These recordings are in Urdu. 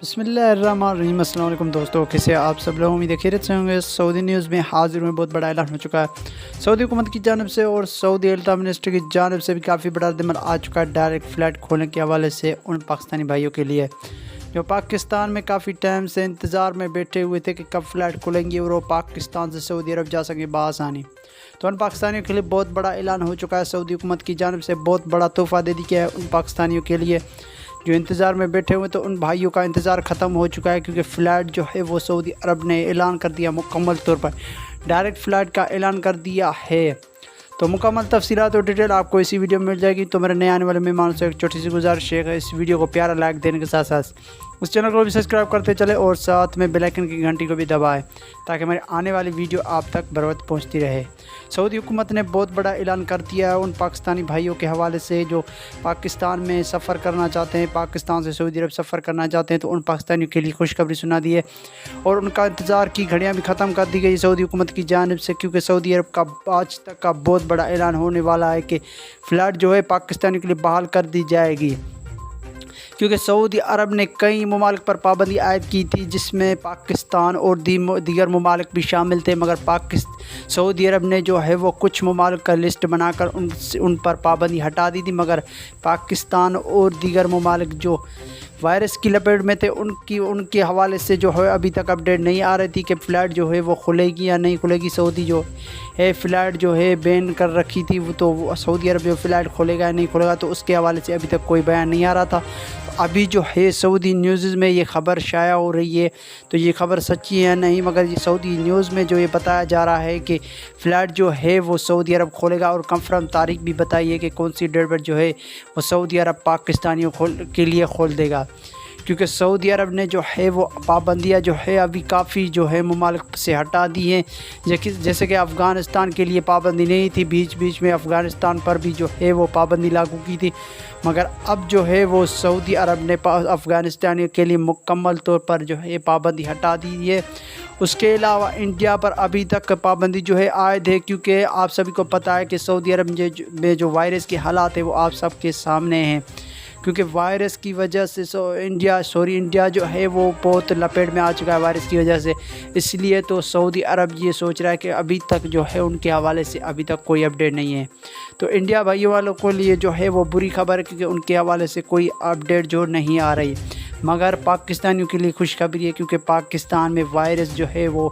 بسم اللہ الرحمن الرحیم۔ السلام علیکم دوستوں، کیسے آپ سب لوگ؟ امید ہے خیریت سے ہوں گے۔ سعودی نیوز میں حاضر میں بہت بڑا اعلان ہو چکا ہے سعودی حکومت کی جانب سے اور سعودی الطاف منسٹر کی جانب سے بھی کافی بڑا رد آ چکا ہے ڈائریکٹ فلائٹ کھولنے کے حوالے سے ان پاکستانی بھائیوں کے لیے جو پاکستان میں کافی ٹائم سے انتظار میں بیٹھے ہوئے تھے کہ کب فلائٹ کھولیں گی اور وہ پاکستان سے سعودی عرب جا سکیں بآسانی۔ تو ان پاکستانیوں کے لیے بہت بڑا اعلان ہو چکا ہے۔ سعودی حکومت کی جانب سے بہت بڑا تحفہ دے دیا ہے ان پاکستانیوں کے لیے جو انتظار میں بیٹھے ہوئے، تو ان بھائیوں کا انتظار ختم ہو چکا ہے کیونکہ فلائٹ جو ہے وہ سعودی عرب نے اعلان کر دیا، مکمل طور پر ڈائریکٹ فلائٹ کا اعلان کر دیا ہے۔ تو مکمل تفصیلات اور ڈیٹیل آپ کو اسی ویڈیو میں مل جائے گی۔ تو میرے نئے آنے والے مہمانوں سے ایک چھوٹی سی گزارش ہے، اس ویڈیو کو پیارا لائک دینے کے ساتھ ساتھ اس چینل کو بھی سبسکرائب کرتے چلے اور ساتھ میں بیل آئیکن کی گھنٹی کو بھی دبائیں تاکہ میرے آنے والی ویڈیو آپ تک بر وقت پہنچتی رہے۔ سعودی حکومت نے بہت بڑا اعلان کر دیا ہے ان پاکستانی بھائیوں کے حوالے سے جو پاکستان میں سفر کرنا چاہتے ہیں، پاکستان سے سعودی عرب سفر کرنا چاہتے ہیں، تو ان پاکستانیوں کے لیے خوشخبری سنا دی ہے اور ان کا انتظار کی گھڑیاں بھی ختم کر دی گئی سعودی حکومت کی جانب سے، کیونکہ سعودی عرب کا آج تک کا بہت بڑا اعلان ہونے والا ہے کہ فلائٹ جو ہے پاکستانیوں کے لیے بحال کر دی جائے گی، کیونکہ سعودی عرب نے کئی ممالک پر پابندی عائد کی تھی جس میں پاکستان اور دیگر ممالک بھی شامل تھے، مگر سعودی عرب نے جو ہے وہ کچھ ممالک کا لسٹ بنا کر ان پر پابندی ہٹا دی تھی، مگر پاکستان اور دیگر ممالک جو وائرس کی لپیٹ میں تھے ان کے حوالے سے جو ہے ابھی تک اپڈیٹ نہیں آ رہی تھی کہ فلائٹ جو ہے وہ کھلے گی یا نہیں کھلے گی۔ سعودی جو ہے فلائٹ جو ہے بین کر رکھی تھی، وہ تو سعودی عرب جو فلائٹ کھولے گا یا نہیں کھولے گا، تو اس کے حوالے سے ابھی تک کوئی بیان نہیں آ رہا تھا۔ ابھی جو ہے سعودی نیوز میں یہ خبر شائع ہو رہی ہے، تو یہ خبر سچی ہے نہیں، مگر یہ سعودی نیوز میں جو یہ بتایا جا رہا ہے کہ فلائٹ جو ہے وہ سعودی عرب کھولے گا، اور کنفرم تاریخ بھی بتائی ہے کہ کون سی ڈیٹ پر جو ہے وہ سعودی عرب پاکستانیوں کے لیے کھول دے گا، کیونکہ سعودی عرب نے جو ہے وہ پابندیاں جو ہے ابھی کافی جو ہے ممالک سے ہٹا دی ہیں، جیسے کہ افغانستان کے لیے پابندی نہیں تھی، بیچ میں افغانستان پر بھی جو ہے وہ پابندی لاگو کی تھی، مگر اب جو ہے وہ سعودی عرب نے افغانستانیوں کے لیے مکمل طور پر جو ہے پابندی ہٹا دی ہے۔ اس کے علاوہ انڈیا پر ابھی تک پابندی جو ہے عائد ہے، کیونکہ آپ سبھی کو پتہ ہے کہ سعودی عرب میں جو وائرس کے حالات ہیں وہ آپ سب کے سامنے ہیں، کیونکہ وائرس کی وجہ سے انڈیا جو ہے وہ بہت لپیٹ میں آ چکا ہے وائرس کی وجہ سے، اس لیے تو سعودی عرب یہ سوچ رہا ہے کہ ابھی تک جو ہے ان کے حوالے سے ابھی تک کوئی اپڈیٹ نہیں ہے۔ تو انڈیا بھائیوں والوں کے لیے جو ہے وہ بری خبر ہے، کیونکہ ان کے حوالے سے کوئی اپڈیٹ جو نہیں آ رہی، مگر پاکستانیوں کے لیے خوشخبری ہے، کیونکہ پاکستان میں وائرس جو ہے وہ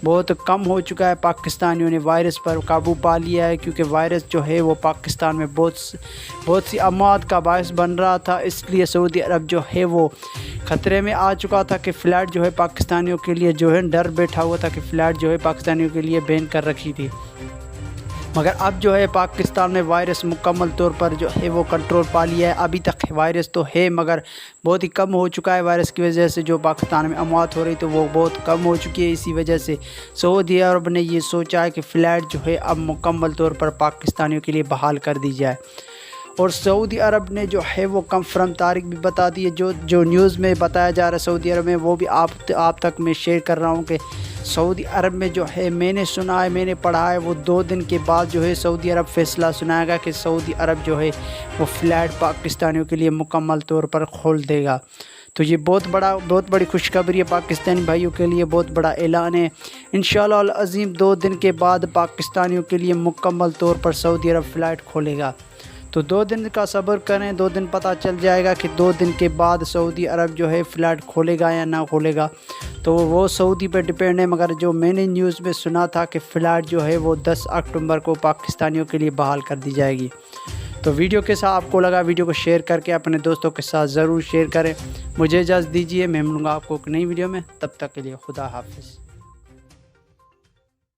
بہت کم ہو چکا ہے۔ پاکستانیوں نے وائرس پر قابو پا لیا ہے، کیونکہ وائرس جو ہے وہ پاکستان میں بہت سی اموات کا باعث بن رہا تھا، اس لیے سعودی عرب جو ہے وہ خطرے میں آ چکا تھا کہ فلائٹ جو ہے پاکستانیوں کے لیے جو ہے ڈر بیٹھا ہوا تھا کہ فلائٹ جو ہے پاکستانیوں کے لیے بین کر رکھی تھی، مگر اب جو ہے پاکستان میں وائرس مکمل طور پر جو ہے وہ کنٹرول پا لیا ہے۔ ابھی تک وائرس تو ہے مگر بہت ہی کم ہو چکا ہے، وائرس کی وجہ سے جو پاکستان میں اموات ہو رہی تو وہ بہت کم ہو چکی ہے، اسی وجہ سے سعودی عرب نے یہ سوچا ہے کہ فلائٹ جو ہے اب مکمل طور پر پاکستانیوں کے لیے بحال کر دی جائے، اور سعودی عرب نے جو ہے وہ کنفرم تاریخ بھی بتا دی ہے، جو نیوز میں بتایا جا رہا ہے سعودی عرب میں، وہ بھی آپ تک میں شیئر کر رہا ہوں کہ سعودی عرب میں جو ہے میں نے سنا ہے، میں نے پڑھا ہے، وہ 2 دن کے بعد جو ہے سعودی عرب فیصلہ سنائے گا کہ سعودی عرب جو ہے وہ فلائٹ پاکستانیوں کے لیے مکمل طور پر کھول دے گا۔ تو یہ بہت بڑی خوشخبری ہے پاکستانی بھائیوں کے لیے، بہت بڑا اعلان ہے۔ انشاءاللہ العظیم 2 دن کے بعد پاکستانیوں کے لیے مکمل طور پر سعودی عرب فلائٹ کھولے گا، تو 2 دن کا صبر کریں، 2 دن پتہ چل جائے گا کہ 2 دن کے بعد سعودی عرب جو ہے فلائٹ کھولے گا یا نہ کھولے گا، تو وہ سعودی پہ ڈیپینڈ ہے، مگر جو میں نے نیوز میں سنا تھا کہ فلائٹ جو ہے وہ 10 اکتوبر کو پاکستانیوں کے لیے بحال کر دی جائے گی۔ تو ویڈیو کیسا آپ کو لگا، ویڈیو کو شیئر کر کے اپنے دوستوں کے ساتھ ضرور شیئر کریں۔ مجھے اجازت دیجیے، میں ملوں گا آپ کو ایک نئی ویڈیو میں، تب تک کے لیے خدا حافظ۔